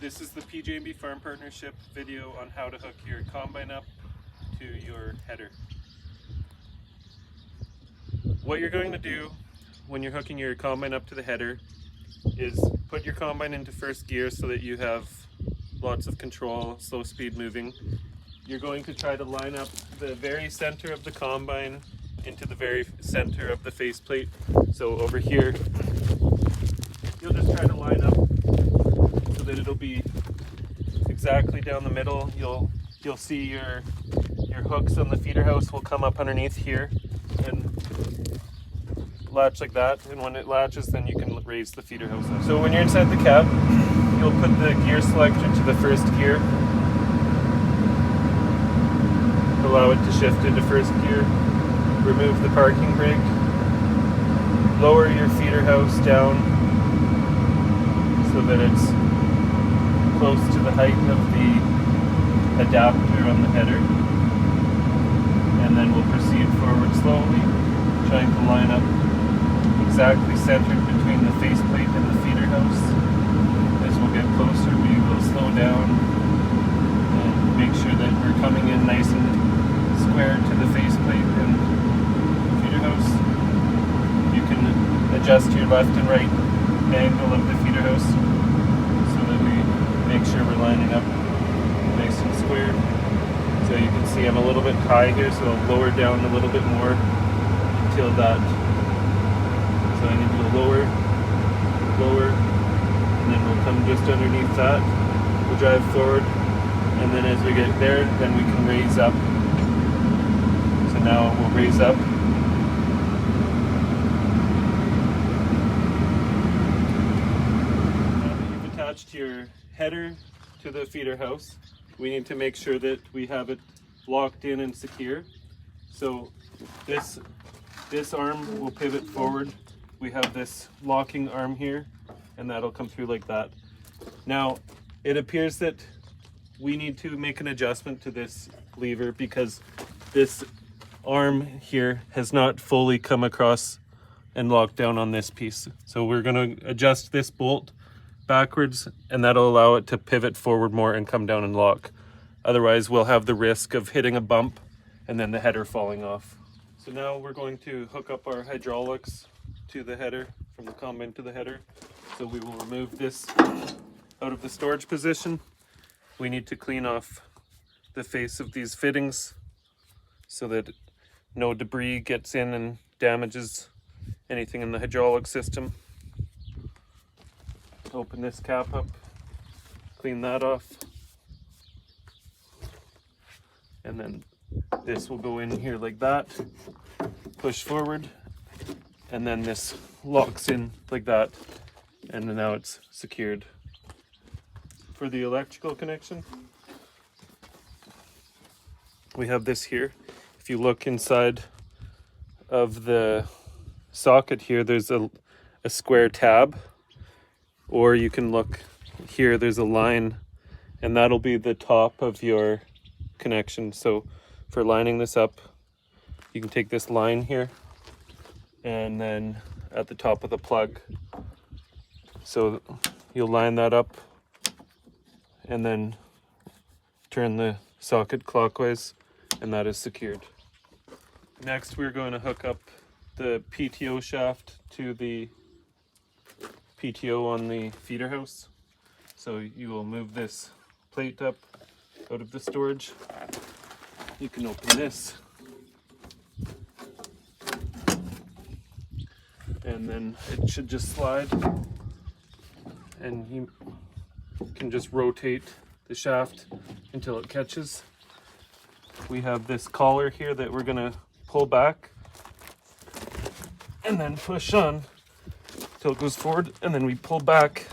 This is the PJ&B Farm Partnership video on how to hook your combine up to your header. What you're going to do when you're hooking your combine up to the header is put your combine into first gear so that you have lots of control, slow speed moving. You're going to try to line up the very center of the combine into the very center of the faceplate. So over here, you'll just try to line up so that it'll be exactly down the middle. You'll see your hooks on the feeder house will come up underneath here and latch like that, and when it latches then you can raise the feeder house up. So when you're inside the cab, you'll put the gear selector to the first gear, allow it to shift into first gear, remove the parking brake, lower your feeder house down so that it's close to the height of the adapter on the header, and then we'll proceed forward slowly, trying to line up exactly centered between the faceplate and the feeder house. As we'll get closer, we will slow down and make sure that we're coming in nice and square to the faceplate and feeder house. You can adjust your left and right angle of the feeder house so that we make sure we're lining up nice and square. So you can see I'm a little bit high here, so I'll lower down a little bit more until that. So I need to go lower, and then we'll come just underneath that. We'll drive forward, and then as we get there, then we can raise up. So now we'll raise up. Now that you've attached your header to the feeder house, we need to make sure that we have it locked in and secure. So this arm will pivot forward. We have this locking arm here, and that'll come through like that. Now, it appears that we need to make an adjustment to this lever because this arm here has not fully come across and locked down on this piece. So we're going to adjust this bolt backwards, and that'll allow it to pivot forward more and come down and lock. Otherwise, we'll have the risk of hitting a bump and then the header falling off. So now we're going to hook up our hydraulics to the header, from the combine to the header. So we will remove this out of the storage position. We need to clean off the face of these fittings so that no debris gets in and damages anything in the hydraulic system. Open this cap up, clean that off, and then this will go in here like that, push forward, and then this locks in like that, and now it's secured. For the electrical connection, we have this here. If you look inside of the socket here, there's a square tab, or you can look here, there's a line, and that'll be the top of your connection. So for lining this up, you can take this line here and then at the top of the plug. So you'll line that up and then turn the socket clockwise, and that is secured. Next, we're going to hook up the PTO shaft to the PTO on the feeder house. So you will move this plate up out of the storage. You can open this, and then it should just slide, and you can just rotate the shaft until it catches. We have this collar here that we're gonna pull back and then push on till it goes forward, and then we pull back,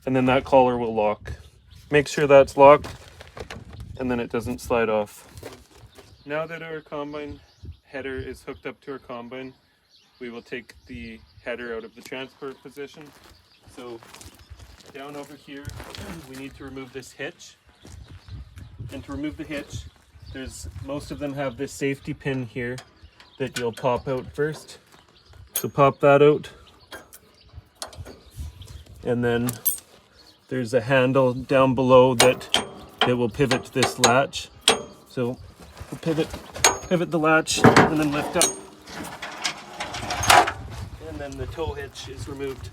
and then that collar will lock. Make sure that's locked, and then it doesn't slide off. Now that our combine header is hooked up to our combine, we will take the header out of the transport position. So down over here, we need to remove this hitch. And to remove the hitch, most of them have this safety pin here that you'll pop out first. So pop that out, and then there's a handle down below that will pivot this latch. So we'll pivot the latch and then lift up. And then the tow hitch is removed.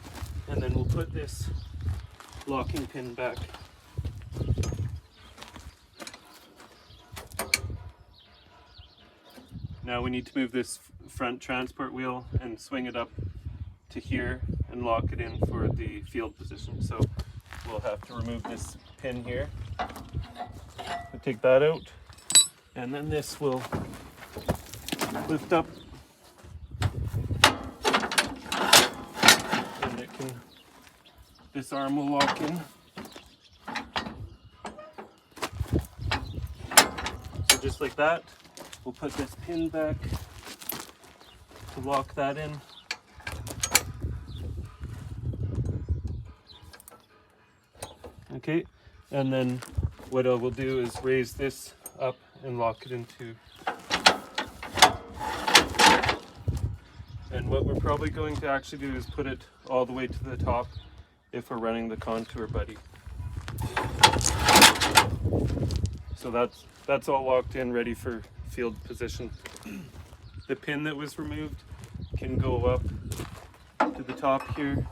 And then we'll put this locking pin back. Now we need to move this front transport wheel and swing it up to here and lock it in for the field position. So we'll have to remove this pin here. We'll take that out, and then this will lift up, and this arm will lock in. So just like that, we'll put this pin back to lock that in. Okay, and then what I will do is raise this up and lock it into. And what we're probably going to actually do is put it all the way to the top if we're running the Contour Buddy. So that's all locked in, ready for field position. The pin that was removed can go up to the top here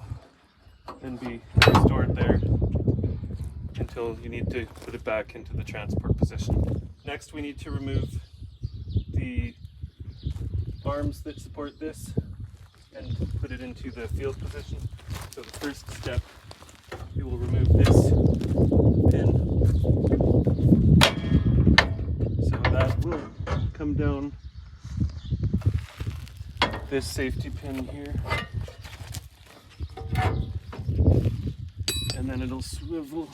and be stored there until you need to put it back into the transport position. Next, we need to remove the arms that support this and put it into the field position. So the first step, we will remove this pin. So that will come down this safety pin here. And then it'll swivel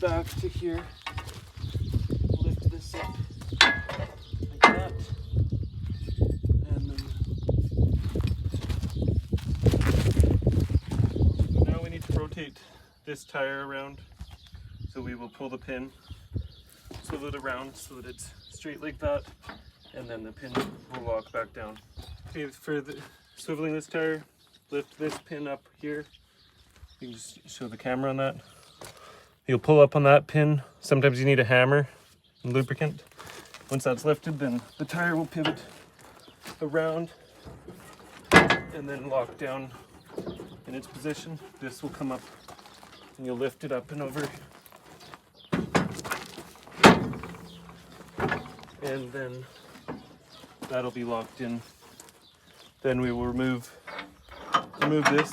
back to here. Lift this up like that. And then so now we need to rotate this tire around. So we will pull the pin, swivel it around so that it's straight like that, and then the pin will lock back down. Okay, for the swiveling this tire, lift this pin up here. You can just show the camera on that. You'll pull up on that pin. Sometimes you need a hammer and lubricant. Once that's lifted, then the tire will pivot around and then lock down in its position. This will come up and you'll lift it up and over. And then that'll be locked in. Then we will remove this.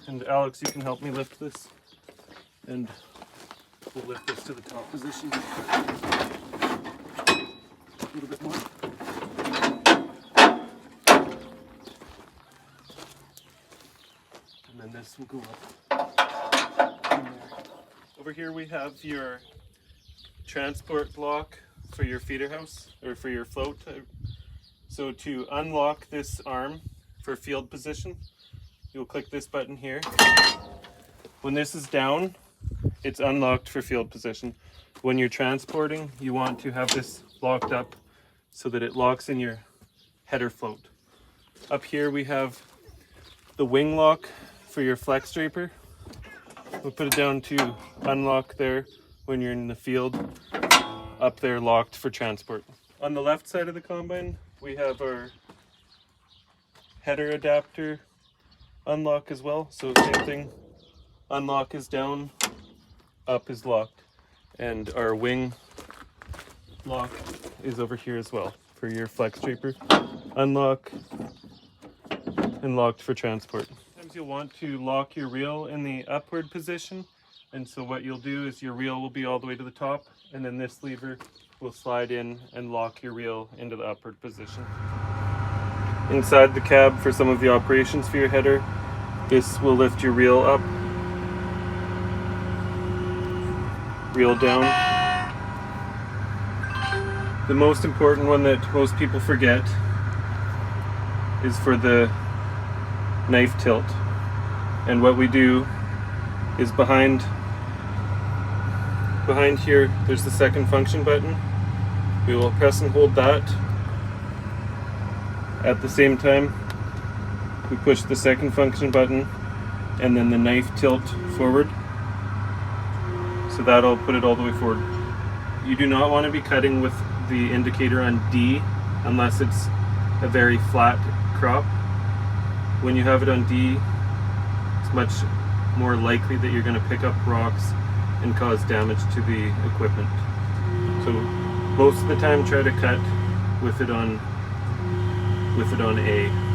And Alex, you can help me lift this. And we'll lift this to the top position. A little bit more. And then this will go up. Over here we have your transport block for your feeder house, or for your float. So to unlock this arm for field position, you'll click this button here. When this is down, it's unlocked for field position. When you're transporting, you want to have this locked up so that it locks in your header float. Up here we have the wing lock for your flex draper. We'll put it down to unlock there when you're in the field. Up there locked for transport. On the left side of the combine, we have our header adapter unlock as well. So same thing, unlock is down, up is locked, and our wing lock is over here as well for your flex draper. Unlock and locked for transport. Sometimes you'll want to lock your reel in the upward position, and so what you'll do is your reel will be all the way to the top, and then this lever will slide in and lock your reel into the upward position. Inside the cab, for some of the operations for your header, this will lift your reel up, reel down. The most important one that most people forget is for the knife tilt. And what we do is behind here, there's the second function button. We will press and hold that. At the same time, we push the second function button and then the knife tilt forward. So that'll put it all the way forward. You do not want to be cutting with the indicator on D unless it's a very flat crop. When you have it on D, it's much more likely that you're going to pick up rocks and cause damage to the equipment. So most of the time try to cut with it on A.